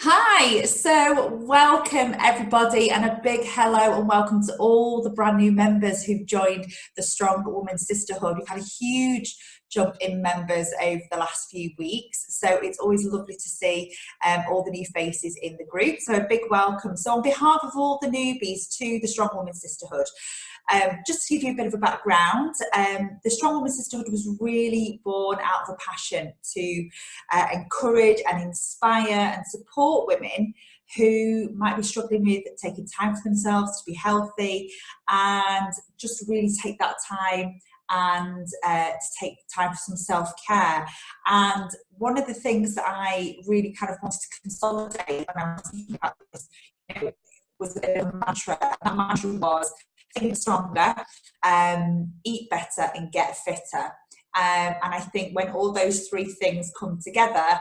Hi, so welcome everybody, and a big hello and welcome to all the brand new members who've joined the Strong Woman Sisterhood. We've had a huge jump in members over the last few weeks, so it's always lovely to see all the new faces in the group. So a big welcome. So on behalf of all the newbies to the Strong Woman Sisterhood, just to give you a bit of a background, the Strong Woman Sisterhood was really born out of a passion to encourage and inspire and support women who might be struggling with taking time for themselves to be healthy, and just really take that time and to take time for some self-care. And one of the things that I really kind of wanted to consolidate when I was thinking about this, was a bit of a mantra. And that mantra was think stronger, eat better and get fitter. And I think when all those three things come together,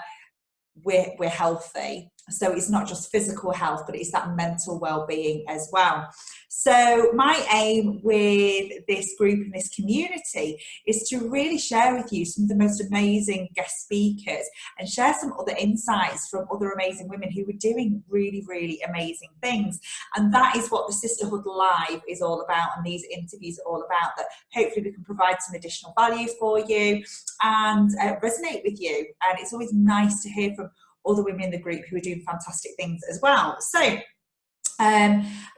we're healthy. So it's not just physical health, but it's that mental well-being as well. So my aim with this group and this community is to really share with you some of the most amazing guest speakers and share some other insights from other amazing women who are doing really, really amazing things. And that is what the Sisterhood Live is all about, and these interviews are all about, that hopefully we can provide some additional value for you and resonate with you. And it's always nice to hear from other women in the group who are doing fantastic things as well. So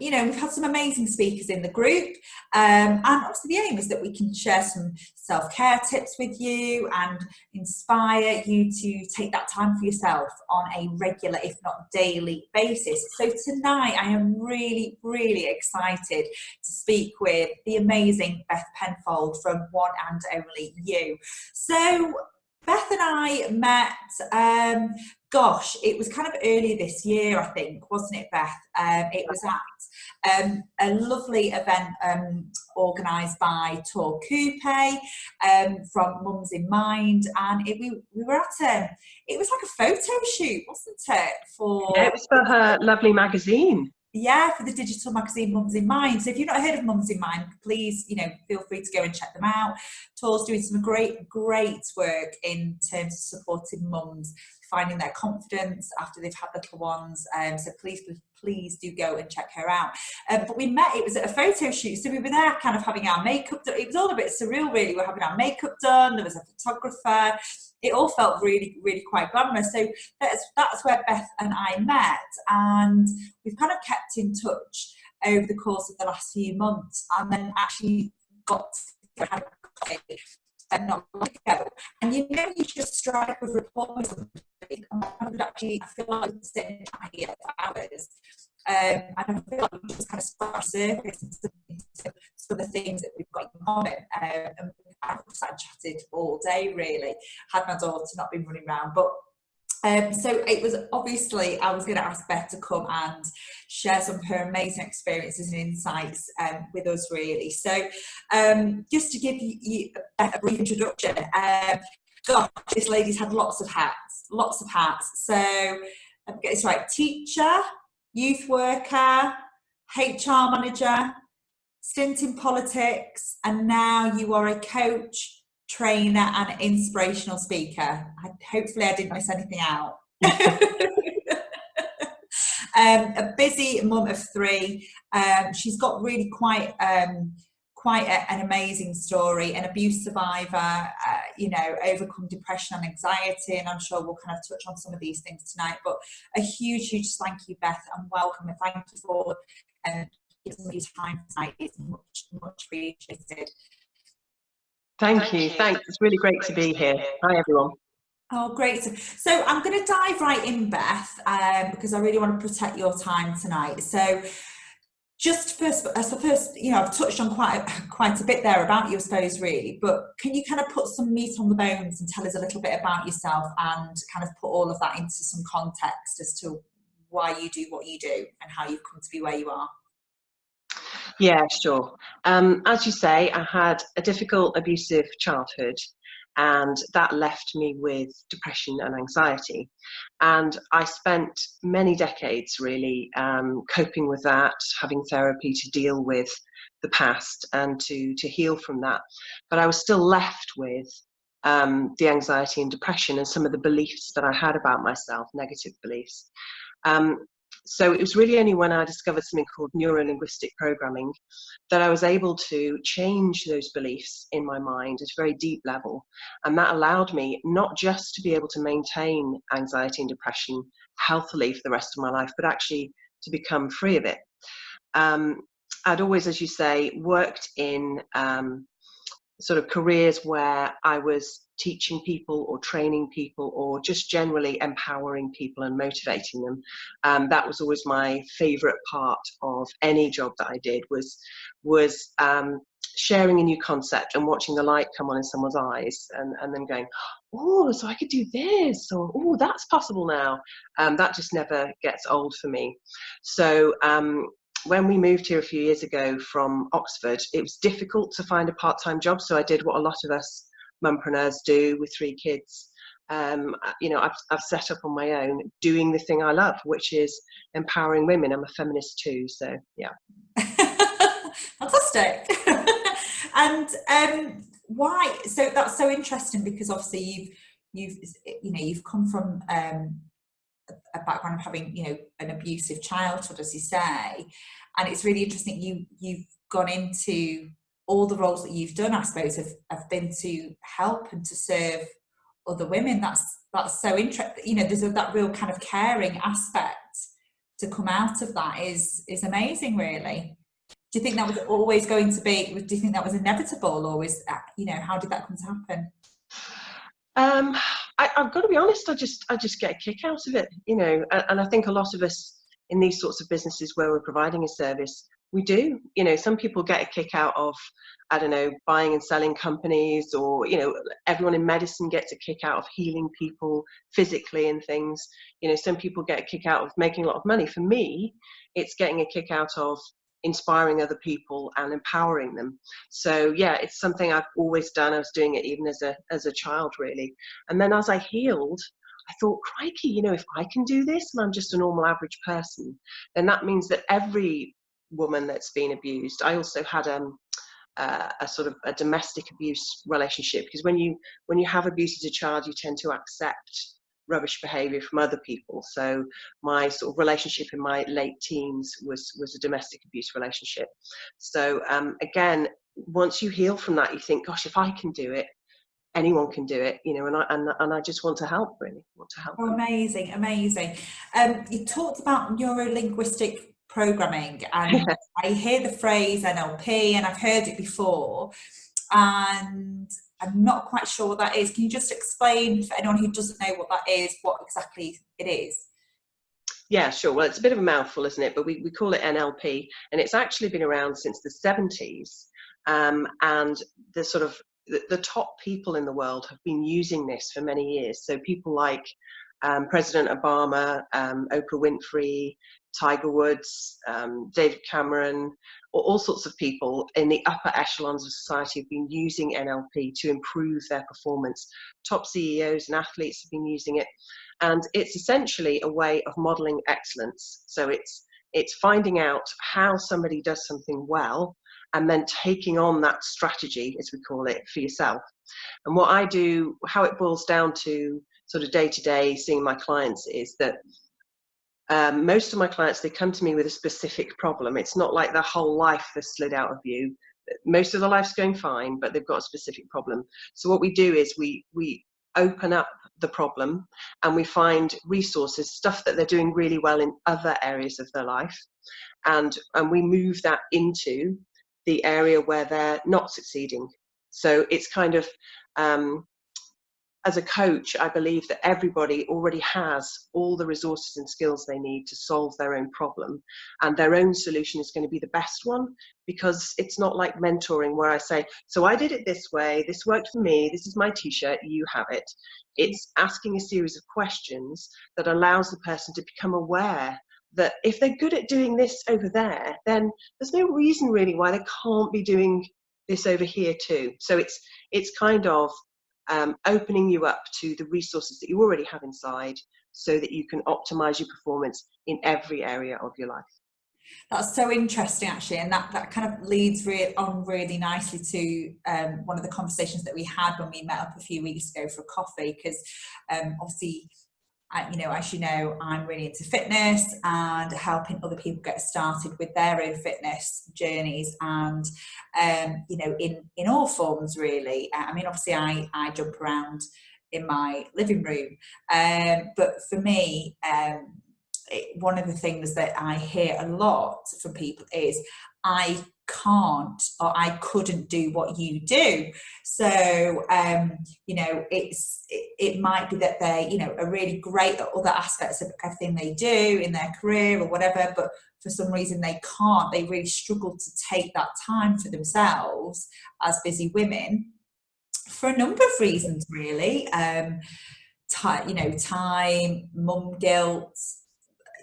we've had some amazing speakers in the group, and obviously the aim is that we can share some self-care tips with you and inspire you to take that time for yourself on a regular, if not daily basis. So tonight I am really, really excited to speak with the amazing Beth Penfold from One and Only You. So Beth and I met, it was kind of early this year, I think, wasn't it, Beth? It was at a lovely event organised by Tor Coupe from Mums in Mind, and we were at it was like a photo shoot, wasn't it? Yeah, it was for her lovely magazine. Yeah, for the digital magazine Mums in Mind. So if you've not heard of Mums in Mind, please, feel free to go and check them out. Tor's doing some great work in terms of supporting mums finding their confidence after they've had little ones. So please do go and check her out. But we met, it was at a photo shoot, so we were there kind of having our makeup done. It was all a bit surreal, really. We're having our makeup done, there was a photographer. It all felt really, really quite glamorous. So that's where Beth and I met, and we've kind of kept in touch over the course of the last few months, and then actually got to have a coffee not long ago. And you just strike with rapport with somebody. I feel like we're sitting here for hours. And I feel like we just kind of scratch the surface into some of the things that we've got in common. And I've sat and chatted all day, really. Had my daughter not been running around, but so it was obviously, I was going to ask Beth to come and share some of her amazing experiences and insights with us, really. So just to give you a brief introduction, this lady's had lots of hats. So let me get this right: teacher, youth worker, HR manager, stint in politics, and now you are a coach, trainer and inspirational speaker. Hopefully I didn't miss anything out. A busy mum of three. She's got really quite an amazing story. An abuse survivor, overcome depression and anxiety, and I'm sure we'll kind of touch on some of these things tonight. But a huge thank you, Beth, and welcome, and thank you for giving me time tonight. It's much appreciated. Thank you. Thanks. It's really great to be here. Hi, everyone. Oh, great. So I'm going to dive right in, Beth, because I really want to protect your time tonight. So just first, I've touched on quite a bit there about you, I suppose, really, but can you kind of put some meat on the bones and tell us a little bit about yourself and kind of put all of that into some context as to why you do what you do and how you've come to be where you are? Yeah, sure. As you say, I had a difficult, abusive childhood, and that left me with depression and anxiety. And I spent many decades really coping with that, having therapy to deal with the past and to heal from that. But I was still left with the anxiety and depression and some of the beliefs that I had about myself, negative beliefs. So it was really only when I discovered something called neuro-linguistic programming that I was able to change those beliefs in my mind at a very deep level. And that allowed me not just to be able to maintain anxiety and depression healthily for the rest of my life, but actually to become free of it. I'd always, as you say, worked in sort of careers where I was teaching people or training people or just generally empowering people and motivating them. That was always my favorite part of any job that I did, was sharing a new concept and watching the light come on in someone's eyes, and then going, oh, so I could do this, or oh, that's possible now. That just never gets old for me. So when we moved here a few years ago from Oxford, it was difficult to find a part-time job. So I did what a lot of us mumpreneurs do with 3 kids. You know, I've set up on my own doing the thing I love, which is empowering women. I'm a feminist too, so yeah. Fantastic. And why? So that's so interesting, because obviously you've come from a background of having, you know, an abusive childhood, as you say, and it's really interesting you've gone into all the roles that you've done, I suppose, have been to help and to serve other women. That's so interesting. You know, there's that real kind of caring aspect to come out of that is amazing, really. Do you think that was always going to be, do you think that was inevitable, or was, you know, how did that come to happen? I've got to be honest, I just get a kick out of it, you know, and I think a lot of us in these sorts of businesses where we're providing a service, we do, you know, some people get a kick out of, I don't know, buying and selling companies, or, you know, everyone in medicine gets a kick out of healing people physically and things. You know, some people get a kick out of making a lot of money. For me, it's getting a kick out of inspiring other people and empowering them. So yeah, it's something I've always done. I was doing it even as a child, really. And then as I healed, I thought, crikey, you know, if I can do this and I'm just a normal average person, then that means that every woman that's been abused. I also had a sort of a domestic abuse relationship, because when you have abuse as a child, you tend to accept rubbish behavior from other people. So my sort of relationship in my late teens was a domestic abuse relationship. So again, once you heal from that, you think, gosh, if I can do it, anyone can do it, you know, and I just want to help, really want to help. Oh, amazing. You talked about neuro-linguistic programming, and I hear the phrase NLP, and I've heard it before, and I'm not quite sure what that is. Can you just explain, for anyone who doesn't know what that is, what exactly it is? Yeah, sure. Well, it's a bit of a mouthful, isn't it? But we call it NLP, and it's actually been around since the 70s. And the sort of the top people in the world have been using this for many years. So people like President Obama, Oprah Winfrey, Tiger Woods, David Cameron, all sorts of people in the upper echelons of society have been using NLP to improve their performance. Top CEOs and athletes have been using it. And it's essentially a way of modeling excellence. So it's finding out how somebody does something well, and then taking on that strategy, as we call it, for yourself. And what I do, how it boils down to sort of day to day seeing my clients, is that most of my clients, they come to me with a specific problem. It's not like their whole life has slid out of view. Most of their life's going fine, but they've got a specific problem. So what we do is we open up the problem, and we find resources, stuff that they're doing really well in other areas of their life, and we move that into the area where they're not succeeding. So it's kind of, as a coach, I believe that everybody already has all the resources and skills they need to solve their own problem, and their own solution is going to be the best one, because it's not like mentoring where I say, so I did it this way, this worked for me, this is my t-shirt, you have it. It's asking a series of questions that allows the person to become aware that if they're good at doing this over there, then there's no reason really why they can't be doing this over here too. So it's kind of opening you up to the resources that you already have inside, so that you can optimize your performance in every area of your life. That's so interesting, actually, and that kind of leads on really nicely to one of the conversations that we had when we met up a few weeks ago for coffee, because obviously you know, as you know, I'm really into fitness and helping other people get started with their own fitness journeys, and you know, in all forms really. I mean, obviously I jump around in my living room, but for me, one of the things that I hear a lot from people is, I can't or I couldn't do what you do. So you know, it might be that they, you know, are really great at other aspects of everything they do in their career or whatever, but for some reason they can't, they really struggle to take that time for themselves as busy women, for a number of reasons really. You know, time, mum guilt,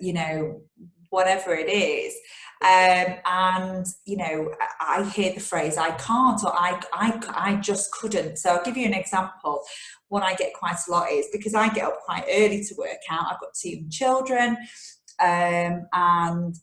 you know, whatever it is. And you know, I hear the phrase I can't, or I just couldn't. So I'll give you an example. What I get quite a lot is, because I get up quite early to work out, I've got 2 young children, and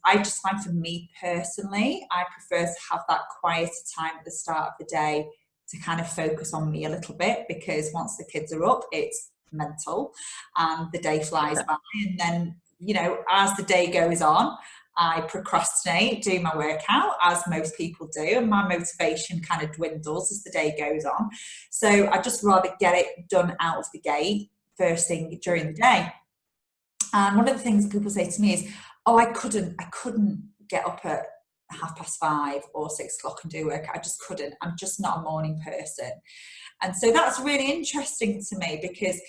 I just find, for me personally, I prefer to have that quieter time at the start of the day to kind of focus on me a little bit, because once the kids are up, it's mental and the day flies by. And then, you know, as the day goes on, I procrastinate doing my workout, as most people do, and my motivation kind of dwindles as the day goes on. So I just rather get it done out of the gate first thing during the day. And one of the things people say to me is, oh, I couldn't get up at 5:30 or 6 o'clock and do work. I just couldn't. I'm just not a morning person. And so that's really interesting to me, because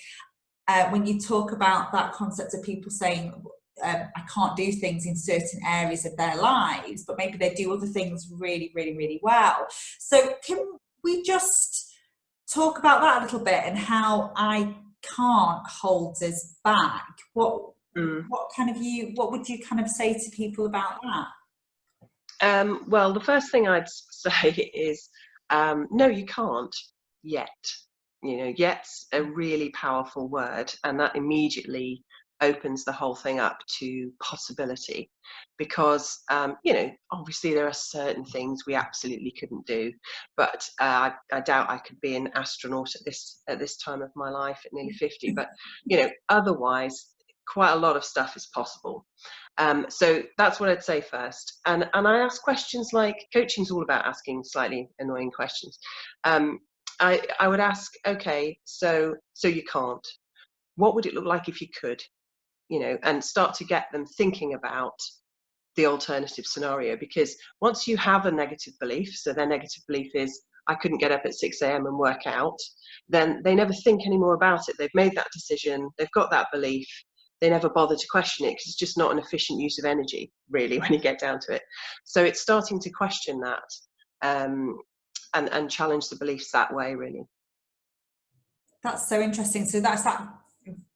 when you talk about that concept of people saying, I can't do things in certain areas of their lives, but maybe they do other things really, really, really well. So can we just talk about that a little bit, and how I can't holds us back? What would you kind of say to people about that? Well, the first thing I'd say is, no, you can't yet. You know, yet's a really powerful word, and that immediately opens the whole thing up to possibility, because you know, obviously there are certain things we absolutely couldn't do, but I doubt I could be an astronaut at this time of my life at nearly 50. But you know, otherwise quite a lot of stuff is possible. So that's what I'd say first. And I ask questions like, coaching's all about asking slightly annoying questions. I would ask, okay, so you can't. What would it look like if you could? You know, and start to get them thinking about the alternative scenario. Because once you have a negative belief, so their negative belief is, I couldn't get up at 6 a.m. and work out, then they never think any more about it. They've made that decision, they've got that belief, they never bother to question it, because it's just not an efficient use of energy, really, when you get down to it. So it's starting to question that, and challenge the beliefs that way, really. That's so interesting. So that's that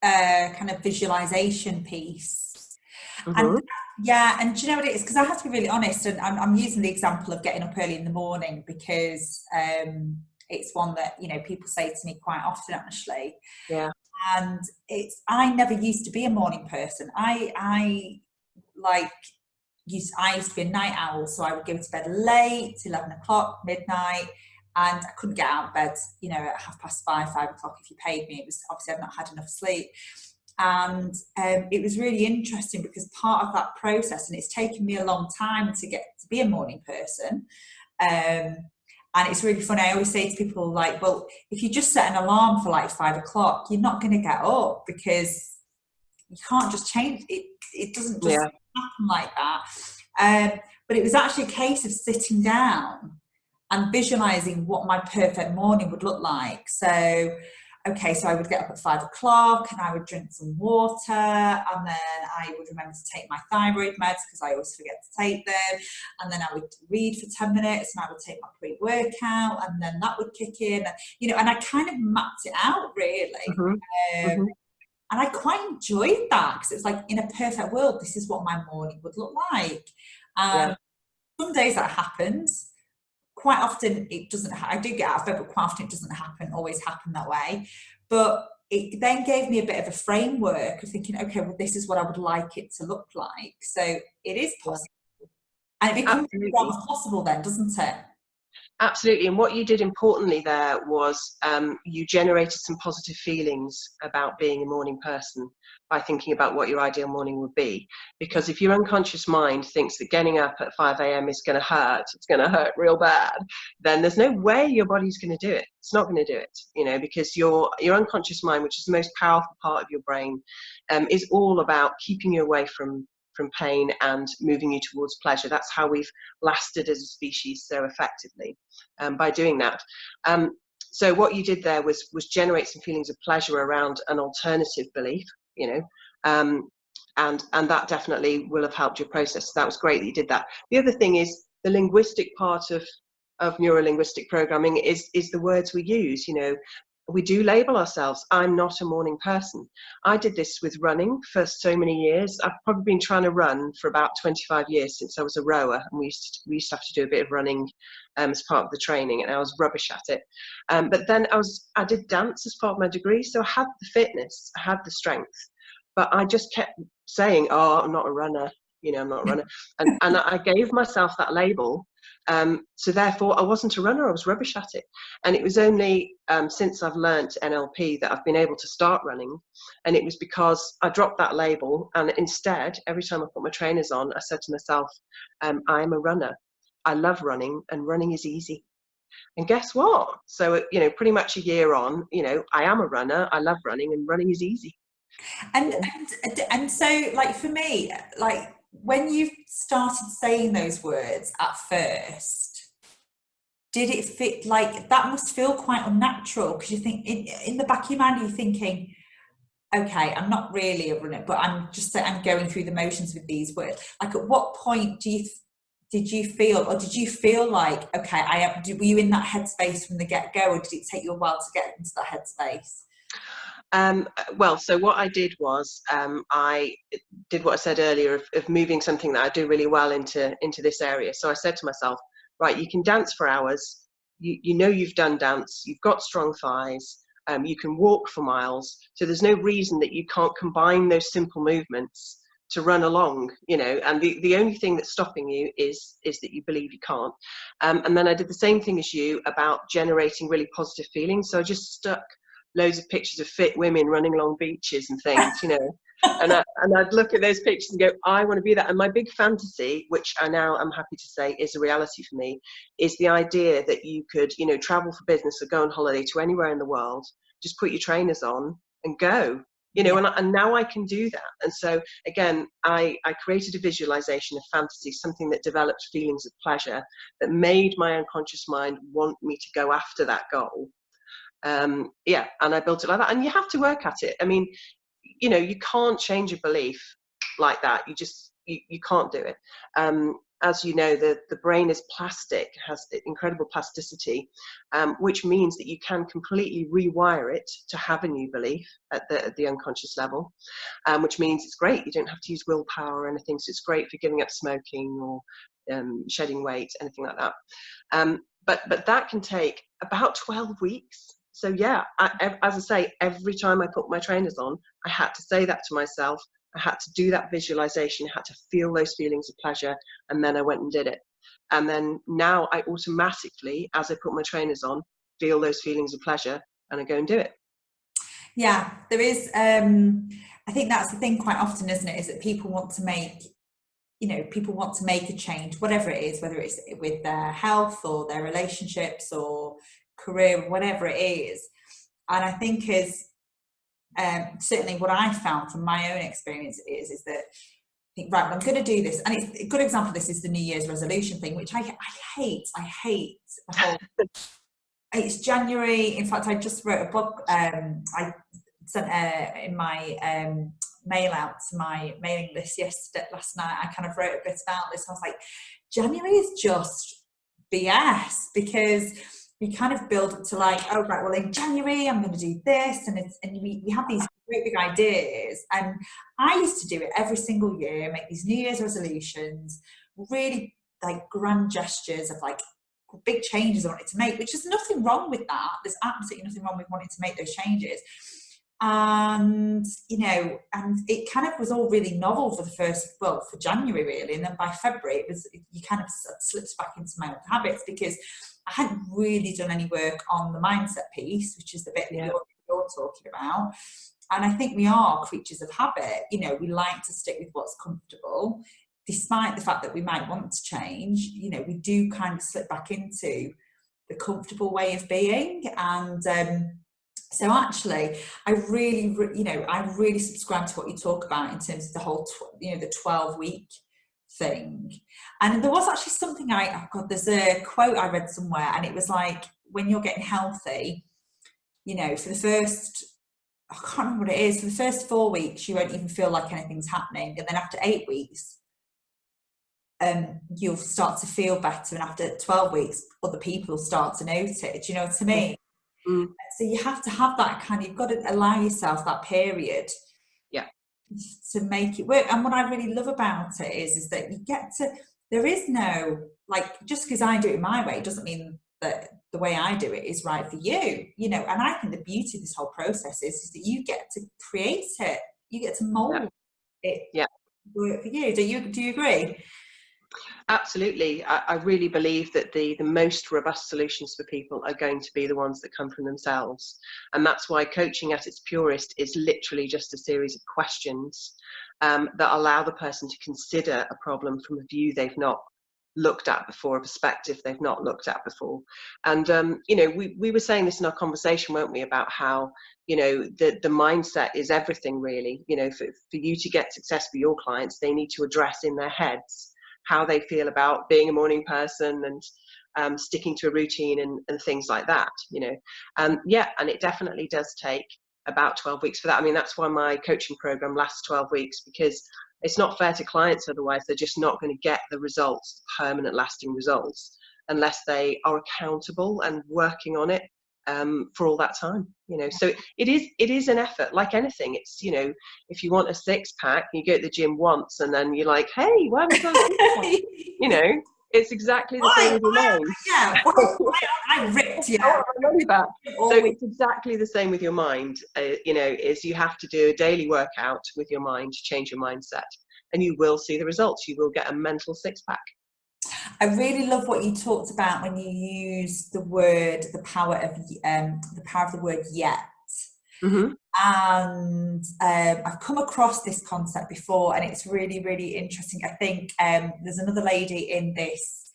kind of visualization piece. Mm-hmm. And yeah, and do you know what it is? Because I have to be really honest, and I'm using the example of getting up early in the morning, because it's one that, you know, people say to me quite often, actually. Yeah. And I never used to be a morning person. I used to be a night owl, so I would go to bed late, 11 o'clock, midnight, and I couldn't get out of bed, you know, at 5:30, 5 o'clock if you paid me. It was obviously I've not had enough sleep. And it was really interesting, because part of that process, and it's taken me a long time to get to be a morning person, and it's really funny, I always say to people, like, well, if you just set an alarm for like 5 o'clock, you're not going to get up, because you can't just change it. It doesn't just happen like that. But it was actually a case of sitting down and visualizing what my perfect morning would look like. So, okay, so I would get up at 5 o'clock and I would drink some water, and then I would remember to take my thyroid meds, because I always forget to take them. And then I would read for 10 minutes, and I would take my pre-workout, and then that would kick in, you know, and I kind of mapped it out, really. And I quite enjoyed that, because it's like, in a perfect world, this is what my morning would look like. Some days that happens. Quite often it doesn't. I do get out of bed, but quite often it doesn't always happen that way. But it then gave me a bit of a framework of thinking, okay, well, this is what I would like it to look like. So it is possible, and it becomes possible then, doesn't it? Absolutely. And what you did importantly there was you generated some positive feelings about being a morning person by thinking about what your ideal morning would be. Because if your unconscious mind thinks that getting up at 5 a.m. is going to hurt, it's going to hurt real bad, then there's no way your body's going to do it. It's not going to do it, you know, because your unconscious mind, which is the most powerful part of your brain, is all about keeping you away from pain and moving you towards pleasure. That's how we've lasted as a species so effectively, by doing that. So what you did there was generate some feelings of pleasure around an alternative belief, you know, and that definitely will have helped your process. So that was great that you did that. The other thing is the linguistic part of neuro-linguistic programming is the words we use. You know, we do label ourselves. I'm not a morning person. I did this with running for so many years. I've probably been trying to run for about 25 years since I was a rower, and we used to have to do a bit of running as part of the training, and I was rubbish at it. But then I did dance as part of my degree, so I had the fitness, I had the strength, but I just kept saying, "Oh, I'm not a runner. You know, I'm not a runner," and I gave myself that label. So therefore, I wasn't a runner. I was rubbish at it. And it was only since I've learnt NLP that I've been able to start running. And it was because I dropped that label, and instead, every time I put my trainers on, I said to myself, I'm a runner. I love running, and running is easy. And guess what? So, you know, pretty much a year on, you know, I am a runner. I love running, and running is easy. And so, like, for me, like, when you started saying those words at first, did it fit? Like, that must feel quite unnatural, because you think in the back of your mind you're thinking, okay, I'm not really a runner, but I'm going through the motions with these words. Like, at what point did you feel like, okay, were you in that headspace from the get-go, or did it take you a while to get into that headspace? Well, so what I did was I did what I said earlier of moving something that I do really well into this area. So I said to myself, right, you can dance for hours. You know you've done dance. You've got strong thighs. You can walk for miles. So there's no reason that you can't combine those simple movements to run along, you know, and the only thing that's stopping you is that you believe you can't. And then I did the same thing as you about generating really positive feelings. So I just stuck loads of pictures of fit women running along beaches and things, you know, and I'd look at those pictures and go, I want to be that. And my big fantasy, which I now am happy to say is a reality for me, is the idea that you could, you know, travel for business or go on holiday to anywhere in the world, just put your trainers on and go, you know, and now I can do that. And so again, I created a visualization of fantasy, something that developed feelings of pleasure that made my unconscious mind want me to go after that goal. And I built it like that. And you have to work at it. I mean, you know, you can't change a belief like that. You can't do it. As you know, the brain is plastic, has incredible plasticity, which means that you can completely rewire it to have a new belief at the unconscious level, which means it's great. You don't have to use willpower or anything. So it's great for giving up smoking or shedding weight, anything like that. But that can take about 12 weeks. So yeah, as I say, every time I put my trainers on, I had to say that to myself. I had to do that visualization, I had to feel those feelings of pleasure, and then I went and did it. And then now I automatically, as I put my trainers on, feel those feelings of pleasure, and I go and do it. Yeah, there is, I think that's the thing quite often, isn't it, is that people want to make a change, whatever it is, whether it's with their health or their relationships or career, whatever it is. And I think certainly what I found from my own experience is that I think, right, well, I'm going to do this. And it's a good example of this is the New Year's resolution thing, which I hate the whole. It's January. In fact, I just wrote a book. I sent in my mail out to my mailing list last night. I kind of wrote a bit about this. I was like, January is just BS, because we kind of build up to like, oh right, well in January I'm going to do this, and we have these great big ideas. And I used to do it every single year, make these New Year's resolutions, really like grand gestures of like big changes I wanted to make, which there's nothing wrong with that. There's absolutely nothing wrong with wanting to make those changes. And you know, and it kind of was all really novel for January really, and then by February you kind of slips back into my old habits, because I hadn't really done any work on the mindset piece, which is the bit that you're talking about. And I think we are creatures of habit. You know, we like to stick with what's comfortable, despite the fact that we might want to change. You know, we do kind of slip back into the comfortable way of being. And so actually, I really subscribe to what you talk about in terms of the whole, the 12-week thing. And there was actually something there's a quote I read somewhere, and it was like, when you're getting healthy, you know, for the first, I can't remember what it is, for the first 4 weeks, you won't even feel like anything's happening. And then after 8 weeks, you'll start to feel better. And after 12 weeks, other people will start to notice. Do you know what I mean? Mm. So you have to have that kind of, you've got to allow yourself that period to make it work. And what I really love about it is that you get to, there is no, like, just because I do it my way doesn't mean that the way I do it is right for you, you know. And I think the beauty of this whole process is that you get to create it, you get to mold it, work for you. Do you agree? Absolutely. I really believe that the most robust solutions for people are going to be the ones that come from themselves. And that's why coaching at its purest is literally just a series of questions that allow the person to consider a problem from a view they've not looked at before, a perspective they've not looked at before. And, we were saying this in our conversation, weren't we, about how, the mindset is everything, really. You know, for you to get success for your clients, they need to address in their heads how they feel about being a morning person and sticking to a routine and things like that, and it definitely does take about 12 weeks for that. I mean, that's why my coaching program lasts 12 weeks, because it's not fair to clients otherwise. They're just not going to get the results, permanent lasting results, unless they are accountable and working on it for all that time. So it is an effort, like anything. It's, if you want a six-pack, you go to the gym once and then you're like, hey, why haven't I got a six-pack? It's exactly the same with your mind. I ripped you. So it's exactly the same with your mind. Is you have to do a daily workout with your mind to change your mindset, and you will see the results. You will get a mental six-pack. I really love what you talked about when you use the power of the word yet. Mm-hmm. And I've come across this concept before, and it's really, really interesting. I think there's another lady in this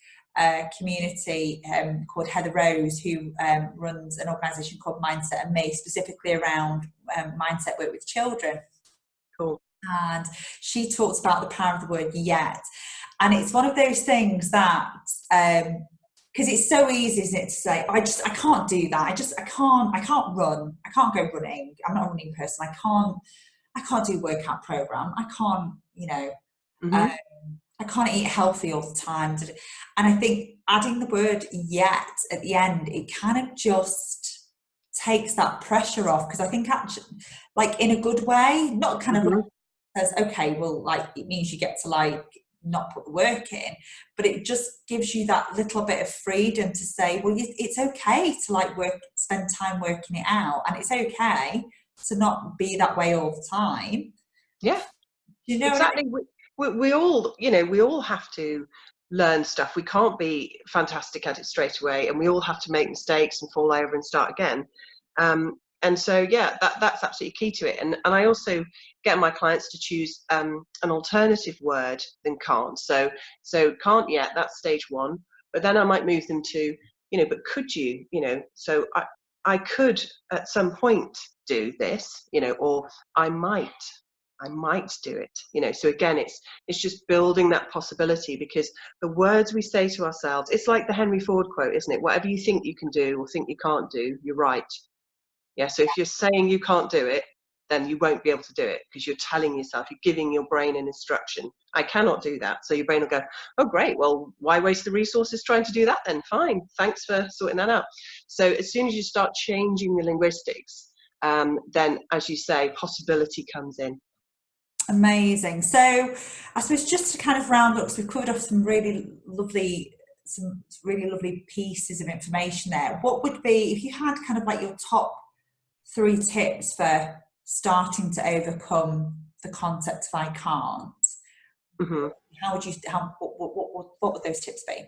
community called Heather Rose, who runs an organisation called Mindset and Me, specifically around mindset work with children. Cool. And she talks about the power of the word yet. And it's one of those things that, because it's so easy, isn't it, to say, I can't do that. I can't run. I can't go running. I'm not a running person. I can't do a workout program. I can't, I can't eat healthy all the time. And I think adding the word yet at the end, it kind of just takes that pressure off. Because I think actually, like, in a good way, not kind of like says, okay, well, like, it means you get to like not put the work in, but it just gives you that little bit of freedom to say, well, it's okay to like spend time working it out, and it's okay to not be that way all the time. Yeah, exactly. We all, we all have to learn stuff. We can't be fantastic at it straight away, and we all have to make mistakes and fall over and start again. And so, that's absolutely key to it. And I also get my clients to choose an alternative word than can't. So can't yet, that's stage one. But then I might move them to, but could you, so I could at some point do this, or I might do it, so again, it's just building that possibility, because the words we say to ourselves, it's like the Henry Ford quote, isn't it? Whatever you think you can do or think you can't do, you're right. Yeah, so if you're saying you can't do it, then you won't be able to do it, because you're telling yourself, you're giving your brain an instruction. I cannot do that. So your brain will go, oh, great. Well, why waste the resources trying to do that then? Fine. Thanks for sorting that out. So as soon as you start changing the linguistics, then, as you say, possibility comes in. Amazing. So I suppose just to kind of round up, because we've covered off some really lovely pieces of information there. What would be, if you had kind of like your top 3 tips for starting to overcome the concept of I can't? Mm-hmm. What would those tips be?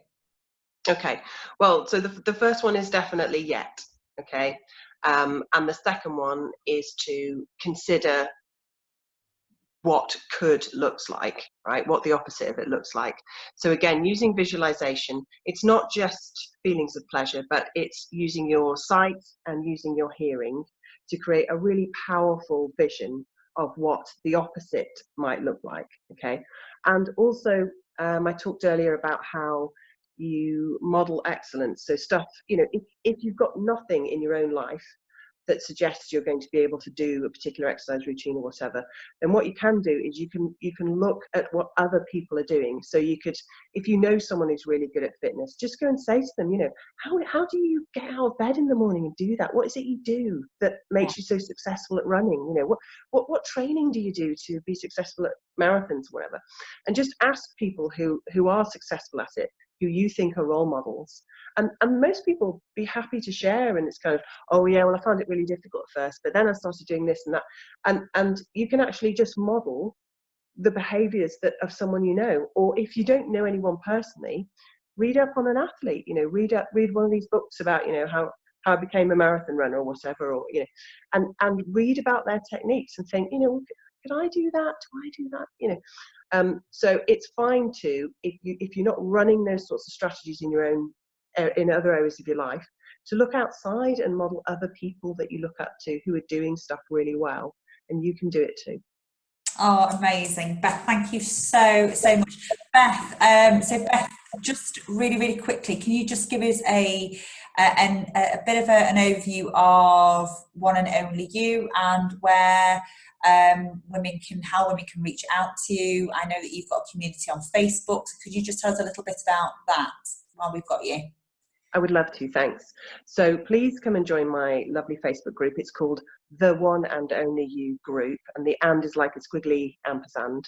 Okay, well, so the first one is definitely yet, okay? And the second one is to consider what could looks like, right? What the opposite of it looks like. So again, using visualization, it's not just feelings of pleasure, but it's using your sight and using your hearing to create a really powerful vision of what the opposite might look like, okay? And also, I talked earlier about how you model excellence. So stuff, you know, if you've got nothing in your own life that suggests you're going to be able to do a particular exercise routine or whatever, then what you can do is you can look at what other people are doing. So you could, if you know someone who's really good at fitness, just go and say to them, you know, how do you get out of bed in the morning and do that? What is it you do that makes you so successful at running? You know, what training do you do to be successful at marathons or whatever? And just ask people who are successful at it, who you think are role models. And most people be happy to share, and it's kind of, oh yeah, well I found it really difficult at first, but then I started doing this and that, and you can actually just model the behaviors that of someone you know. Or if you don't know anyone personally, read up on an athlete, you know, read one of these books about, you know, how I became a marathon runner or whatever, or, you know, and read about their techniques and think, you know, could I do that? Do I do that? You know, so it's fine to, if you're not running those sorts of strategies in your own, in other areas of your life, to look outside and model other people that you look up to who are doing stuff really well, and you can do it too. Oh, amazing, Beth! Thank you so much, Beth. So, Beth, just really quickly, can you just give us a bit of an overview of One and Only You, and where how women can reach out to you? I know that you've got a community on Facebook. So could you just tell us a little bit about that while we've got you? I would love to, thanks. So please come and join my lovely Facebook group. It's called The One and Only You Group, and the and is like a squiggly ampersand.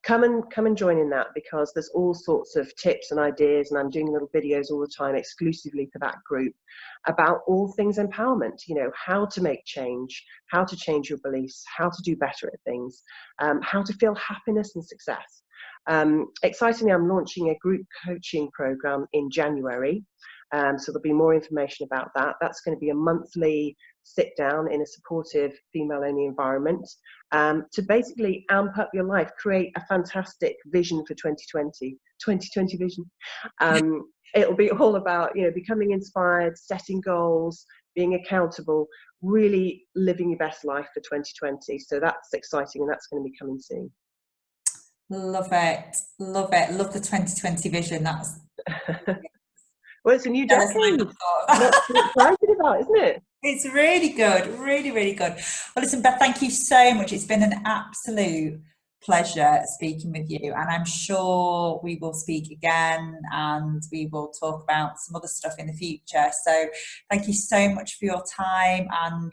Come and join in that, because there's all sorts of tips and ideas, and I'm doing little videos all the time exclusively for that group about all things empowerment. You know, how to make change, how to change your beliefs, how to do better at things, how to feel happiness and success. Excitingly, I'm launching a group coaching program in January. So there'll be more information about that. That's going to be a monthly sit down in a supportive female-only environment, to basically amp up your life, create a fantastic vision for 2020 vision. It'll be all about, you know, becoming inspired, setting goals, being accountable, really living your best life for 2020. So that's exciting, and that's going to be coming soon. Love it. Love the 2020 vision. That's well, it's a new decade. Lots to be excited about, isn't it? It's really good, really good. Well, listen, Beth, thank you so much. It's been an absolute pleasure speaking with you, and I'm sure we will speak again, and we will talk about some other stuff in the future. So thank you so much for your time, and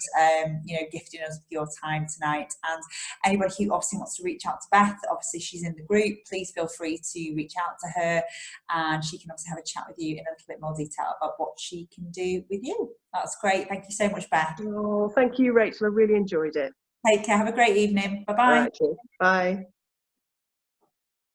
you know, gifting us with your time tonight. And anybody who obviously wants to reach out to Beth, obviously she's in the group, please feel free to reach out to her, and she can obviously have a chat with you in a little bit more detail about what she can do with you. That's great. Thank you so much, Beth. Oh, thank you, Rachel. I really enjoyed it. Take care. Have a great evening. Bye-bye. All right, cheers. Bye.